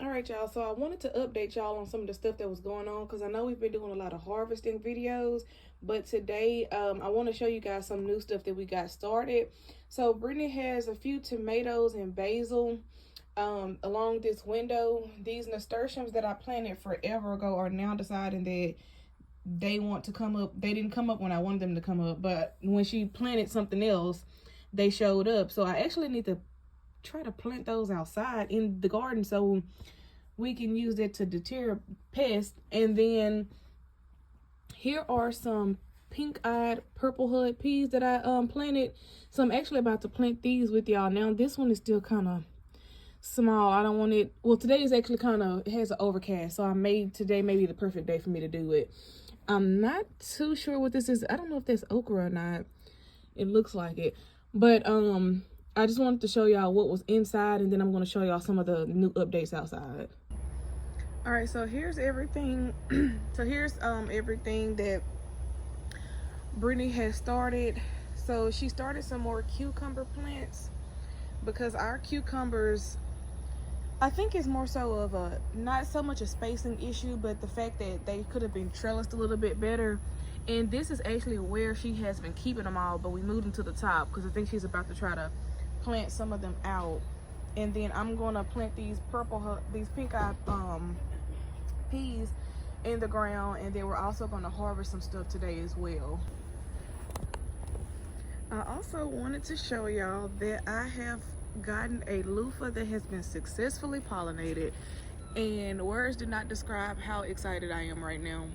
All right, y'all, so I wanted to update y'all on some of the stuff that was going on because I know we've been doing a lot of harvesting videos, but today I want to show you guys some new stuff that we got started. So Brittany has a few tomatoes and basil along this window. These nasturtiums that I planted forever ago are now deciding that they want to come up. They didn't come up when I wanted them to come up, but when she planted something else, they showed up. So I actually need to try to plant those outside in the garden so we can use it to deter pests. And then here are some pink-eyed purple hood peas that I planted. So I'm actually about to plant these with y'all now. This one is still kind of small. I don't want it. Well, today is actually kind of, it has an overcast, so I made today maybe the perfect day for me to do it. I'm not too sure what this is. I don't know if that's okra or not. It looks like it, but I just wanted to show y'all what was inside, and then I'm going to show y'all some of the new updates outside. All right, so here's everything. So here's everything that Brittany has started. So she started some more cucumber plants because our cucumbers, I think it's more so of a, not so much a spacing issue, but the fact that they could have been trellised a little bit better. And this is actually where she has been keeping them all, but we moved them to the top because I think she's about to try to plant some of them out. And then I'm going to plant these these pink-eyed peas in the ground, and then we're also going to harvest some stuff today as well. I also wanted to show y'all that I have gotten a loofah that has been successfully pollinated, and words do not describe how excited I am right now,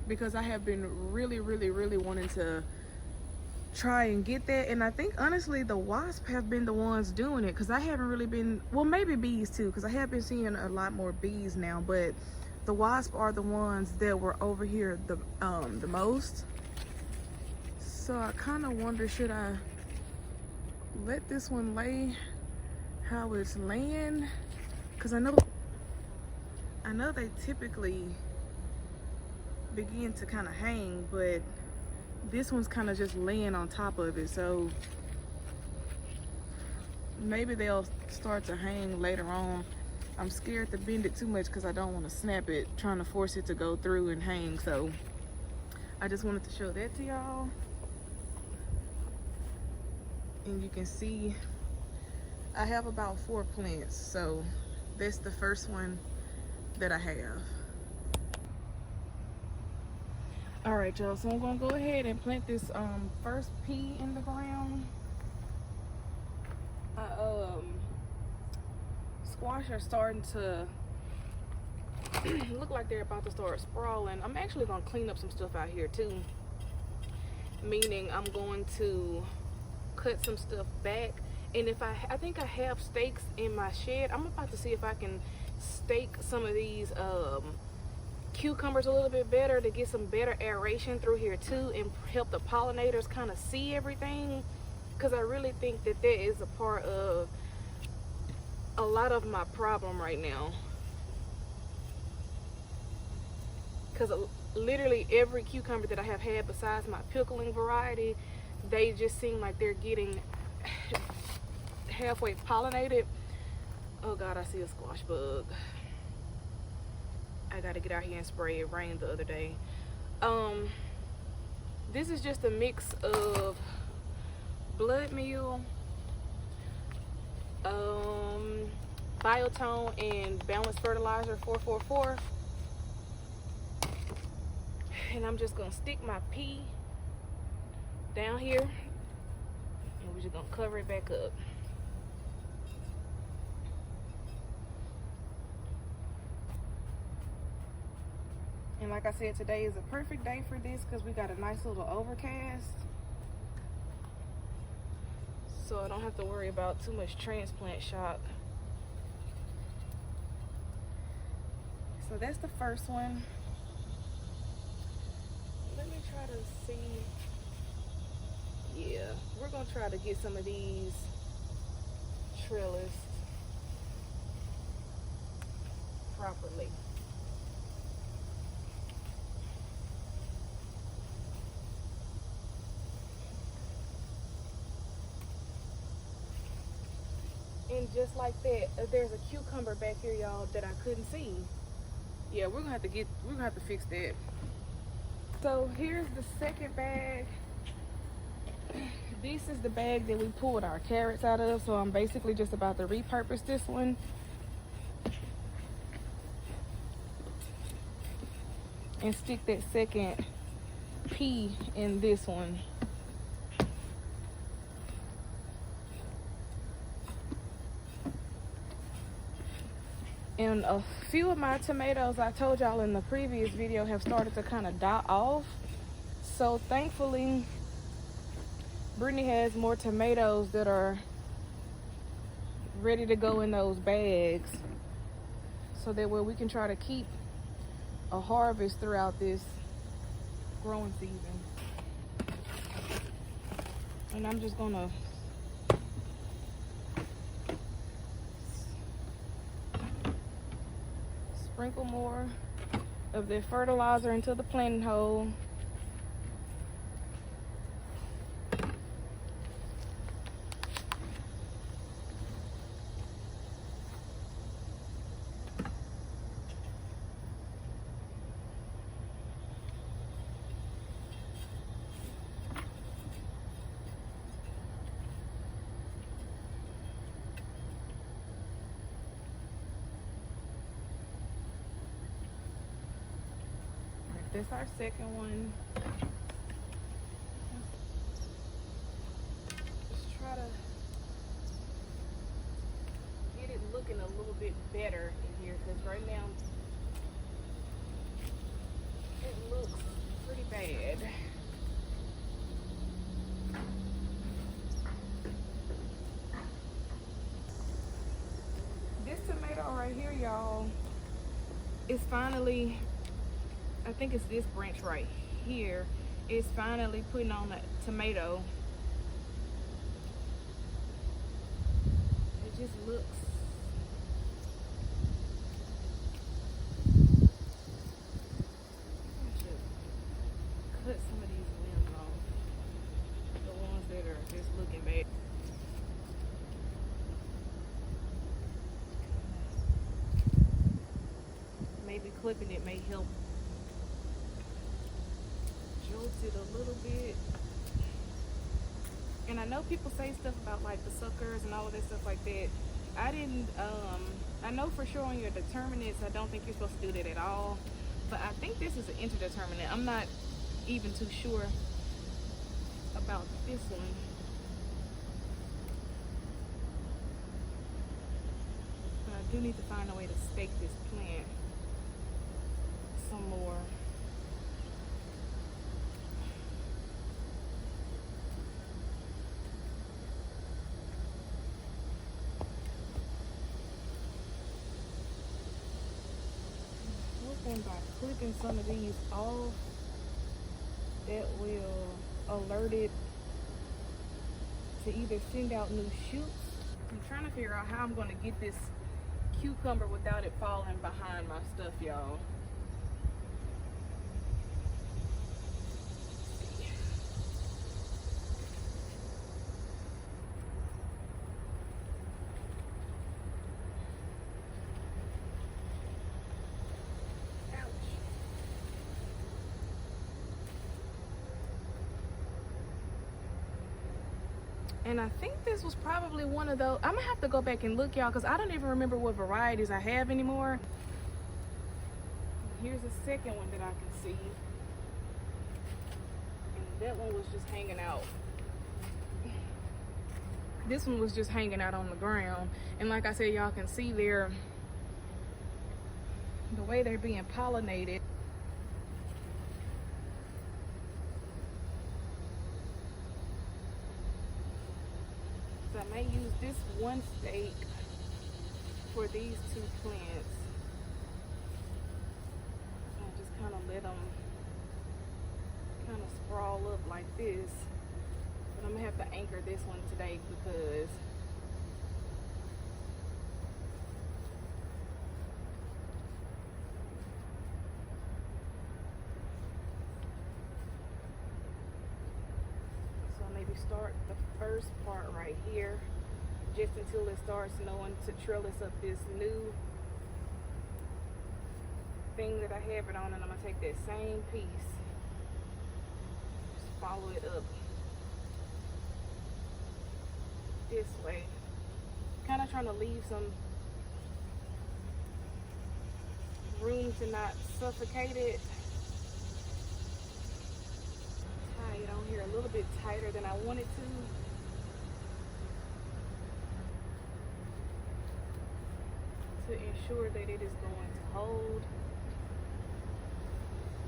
because I have been really wanting to try and get that. And I think honestly the wasps have been the ones doing it, because I haven't really been, well, maybe bees too, because I have been seeing a lot more bees now, but the wasps are the ones that were over here the most. So I kind of wonder, should I let this one lay how it's laying, because I know they typically begin to kind of hang, but this one's kind of just laying on top of it, so maybe they'll start to hang later on. I'm scared to bend it too much because I don't want to snap it, trying to force it to go through and hang. So I just wanted to show that to y'all. And you can see I have about 4 plants, so that's the first one that I have. All right, y'all, so I'm gonna go ahead and plant this first pea in the ground. Squash are starting to look like they're about to start sprawling. I'm actually gonna clean up some stuff out here too, meaning I'm going to cut some stuff back. And if I think I have stakes in my shed, I'm about to see if I can stake some of these cucumbers a little bit better to get some better aeration through here too, and help the pollinators kind of see everything, because I really think that that is a part of a lot of my problem right now, because literally every cucumber that I have had besides my pickling variety, they just seem like they're getting halfway pollinated. Oh God, I see a squash bug. I gotta get out here and spray. It rained the other day. This is just a mix of blood meal, biotone, and balanced fertilizer 444. And I'm just gonna stick my pea down here, and we're just gonna cover it back up. And like I said, today is a perfect day for this because we got a nice little overcast, so I don't have to worry about too much transplant shock. So that's the first one. Let me try to see. Yeah, we're gonna try to get some of these trellised properly. then just like that, there's a cucumber back here, y'all, that I couldn't see. Yeah, we're gonna have to fix that. So here's the second bag. This is the bag that we pulled our carrots out of, so I'm basically just about to repurpose this one. And stick that second pea in this one. And a few of my tomatoes, I told y'all in the previous video, have started to kind of die off. So thankfully, Brittany has more tomatoes that are ready to go in those bags, so that way we can try to keep a harvest throughout this growing season. And I'm just gonna sprinkle more of the fertilizer into the planting hole. That's our second one. Just try to get it looking a little bit better in here, because right now it looks pretty bad. This tomato right here, y'all, is finally, I think it's this branch right here, is finally putting on that tomato. It just looks, I should cut some of these limbs off, the ones that are just looking bad. Maybe clipping it may help jolt it a little bit. And I know people say stuff about like the suckers and all of that stuff like that. I didn't, I know for sure on your determinants, I don't think you're supposed to do that at all. But I think this is an interdeterminant. I'm not even too sure about this one. But I do need to find a way to stake this plant some more. By clipping some of these off, that will alert it to either send out new shoots. I'm trying to figure out how I'm going to get this cucumber without it falling behind my stuff, y'all. And I think this was probably one of those. I'm gonna have to go back and look, y'all, because I don't even remember what varieties I have anymore. Here's a second one that I can see. And that one was just hanging out. This one was just hanging out on the ground. And like I said, y'all can see there, the way they're being pollinated. I may use this one stake for these two plants. I just kind of let them kind of sprawl up like this. But I'm gonna have to anchor this one today because start the first part right here, just until it starts snowing to trellis up this new thing that I have it on, and I'm gonna take that same piece, just follow it up this way, kind of trying to leave some room to not suffocate it. Tie it on here a little bit tighter than I wanted to ensure that it is going to hold.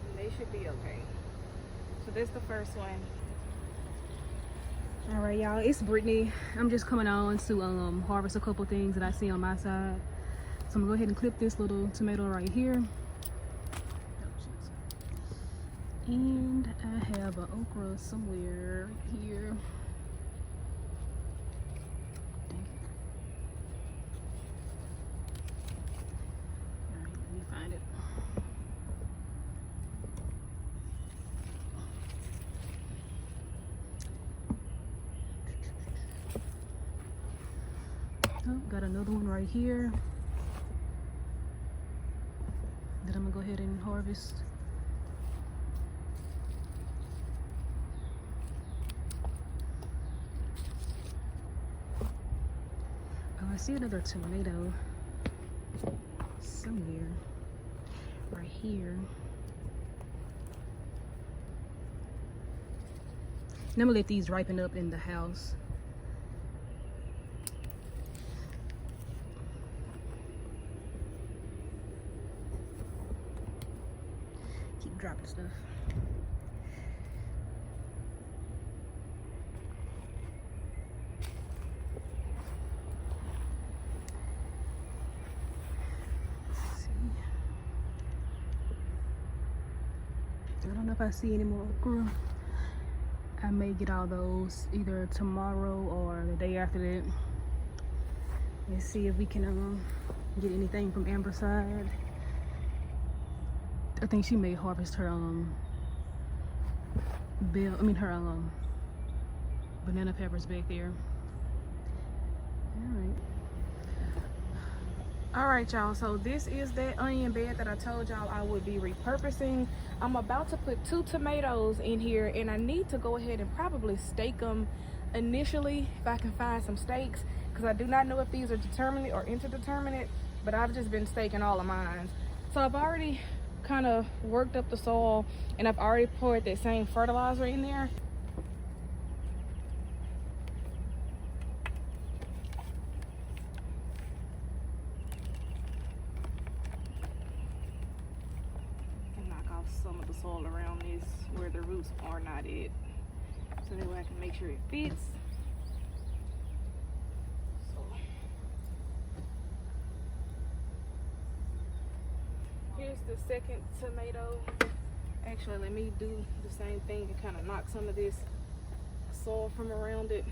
And they should be okay. So that's the first one. All right, y'all, it's Brittany. I'm just coming on to harvest a couple things that I see on my side. So I'm gonna go ahead and clip this little tomato right here. And I have an okra somewhere here. Dang it. All right, let me find it. Oh, got another one right here that I'm gonna go ahead and harvest. Oh, I see another tomato somewhere right here. And I'm gonna let these ripen up in the house. Keep dropping stuff. I don't know if I see any more okra. I may get all those either tomorrow or the day after that. Let's see if we can get anything from Amber's side. I think she may harvest her banana peppers back there. All right, y'all, so this is that onion bed that I told y'all I would be repurposing. I'm about to put 2 tomatoes in here, and I need to go ahead and probably stake them initially if I can find some stakes, because I do not know if these are determinate or interdeterminate, but I've just been staking all of mine. So I've already kind of worked up the soil, and I've already poured that same fertilizer in there. Some of the soil around this where the roots are not it, so that way I can make sure it fits. So here's the second tomato. Actually, let me do the same thing and kind of knock some of this soil from around it,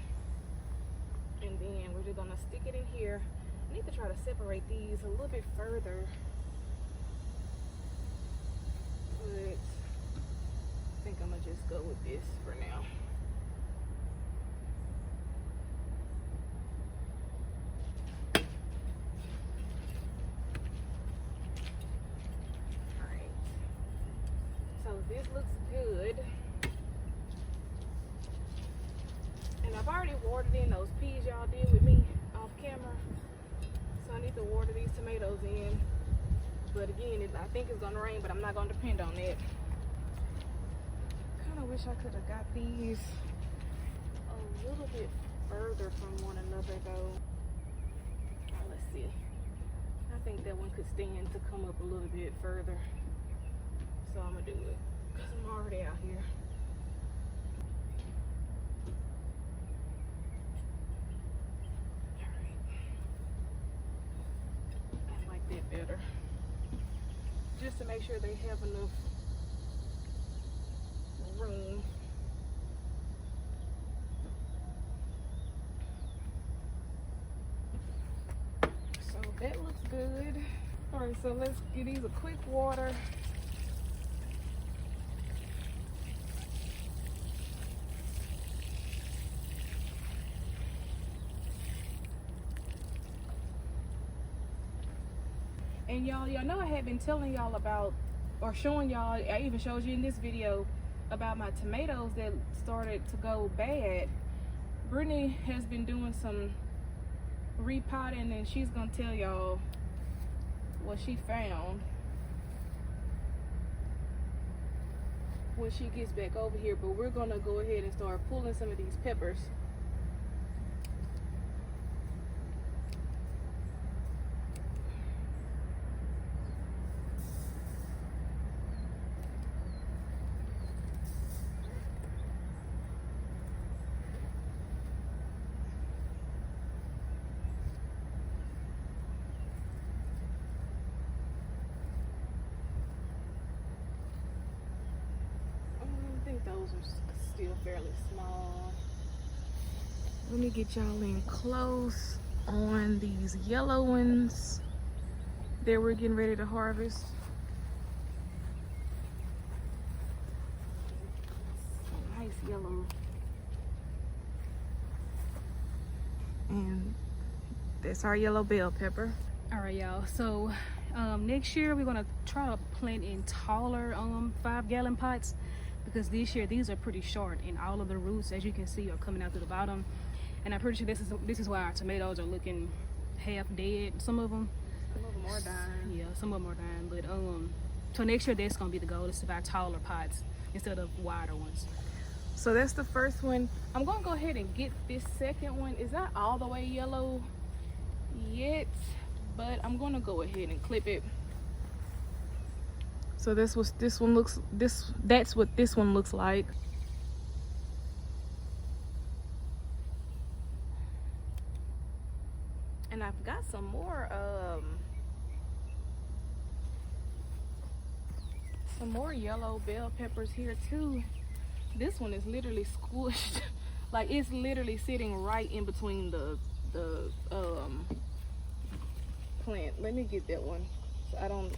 and then we're just gonna stick it in here. I need to try to separate these a little bit further, but I think I'm gonna just go with this for now. Alright, so this looks good, and I've already watered in those peas y'all did with me off camera, so I need to water these tomatoes in. But again, I think it's gonna rain, but I'm not gonna depend on it. Kind of wish I could have got these a little bit further from one another though. Let's see. I think that one could stand to come up a little bit further. So I'm gonna do it, because I'm already out here. Alright. I like that better. Just to make sure they have enough room. So that looks good. All right, so let's give these a quick water. And y'all know I had been telling y'all about, or showing y'all, I even showed you in this video about my tomatoes that started to go bad. Brittany has been doing some repotting, and she's gonna tell y'all what she found when she gets back over here. But we're gonna go ahead and start pulling some of these peppers. Those are still fairly small. Let me get y'all in close on these yellow ones that we're getting ready to harvest. Nice yellow. And that's our yellow bell pepper. All right, y'all, so next year we're gonna try to plant in taller 5-gallon pots, because this year these are pretty short and all of the roots, as you can see, are coming out to the bottom. And I'm pretty sure this is why our tomatoes are looking half dead. Some of them are dying. Yeah, some of them are dying. But so next year that's gonna be the goal, is to buy taller pots instead of wider ones. So that's the first one. I'm gonna go ahead and get this second one. It's not all the way yellow yet, but I'm gonna go ahead and clip it. So that's what this one looks like. And I've got some more yellow bell peppers here too. This one is literally squished. Like, it's literally sitting right in between the plant. Let me get that one. I don't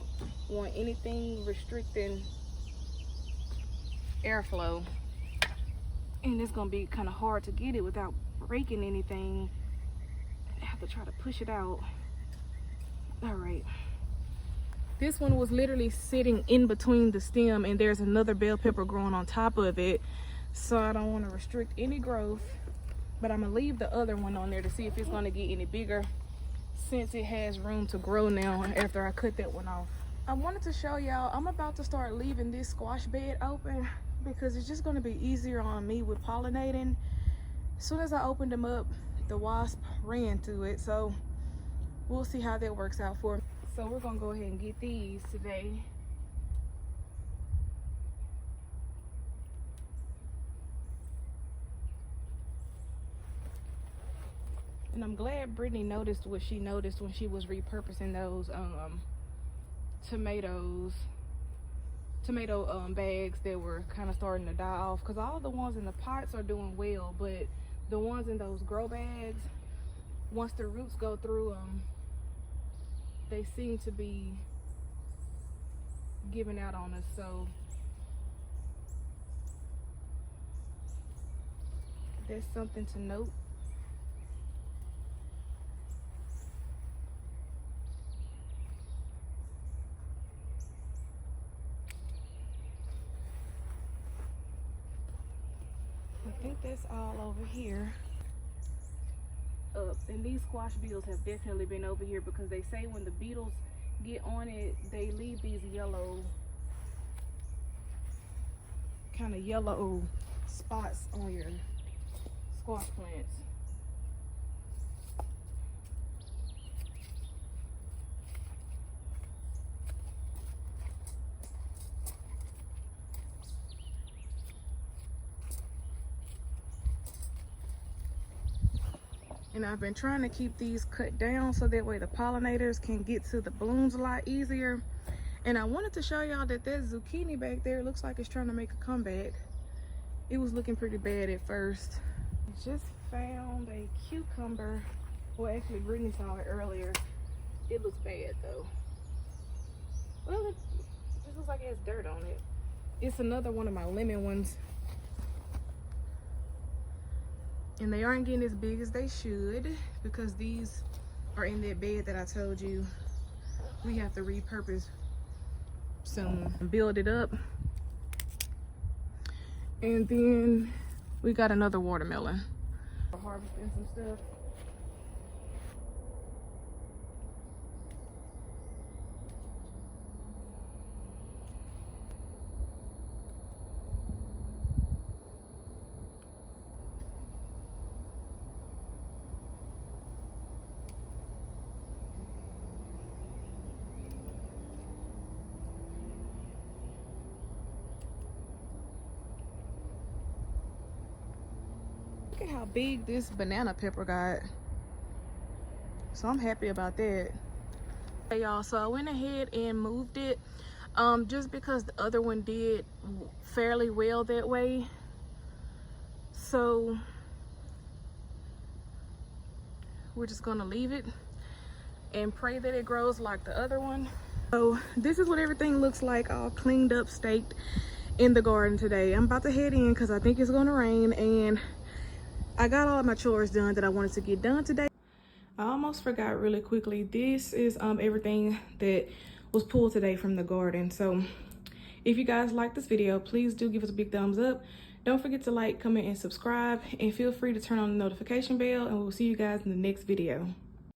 want anything restricting airflow, and it's gonna be kind of hard to get it without breaking anything. I have to try to push it out. All right, this one was literally sitting in between the stem, and there's another bell pepper growing on top of it, so I don't want to restrict any growth, but I'm gonna leave the other one on there to see if it's gonna get any bigger, since it has room to grow now after I cut that one off. I wanted to show y'all, I'm about to start leaving this squash bed open because it's just going to be easier on me with pollinating. As soon as I opened them up, the wasp ran to it, so we'll see how that works out for me. So we're going to go ahead and get these today. And I'm glad Brittany noticed what she noticed when she was repurposing those tomato bags that were kind of starting to die off, because all the ones in the pots are doing well, but the ones in those grow bags, once the roots go through them, they seem to be giving out on us. So that's something to note. I think that's all over here. And these squash beetles have definitely been over here, because they say when the beetles get on it, they leave these kind of yellow spots on your squash plants. And I've been trying to keep these cut down so that way the pollinators can get to the blooms a lot easier. And I wanted to show y'all that zucchini back there looks like it's trying to make a comeback. It was looking pretty bad at first. I just found a cucumber. Well, actually Brittany saw it earlier. It looks bad though. Well, it just looks like it has dirt on it. It's another one of my lemon ones. And they aren't getting as big as they should, because these are in that bed that I told you We have to repurpose soon, build it up. And then we got another watermelon. We're harvesting some stuff. Look at how big this banana pepper got. So I'm happy about that. Hey y'all, so I went ahead and moved it just because the other one did fairly well that way. So we're just gonna leave it and pray that it grows like the other one. So this is what everything looks like, all cleaned up, staked in the garden today. I'm about to head in because I think it's gonna rain, and I got all of my chores done that I wanted to get done today. I almost forgot really quickly. This is everything that was pulled today from the garden. So if you guys like this video, please do give us a big thumbs up. Don't forget to like, comment, and subscribe, and feel free to turn on the notification bell, and we'll see you guys in the next video.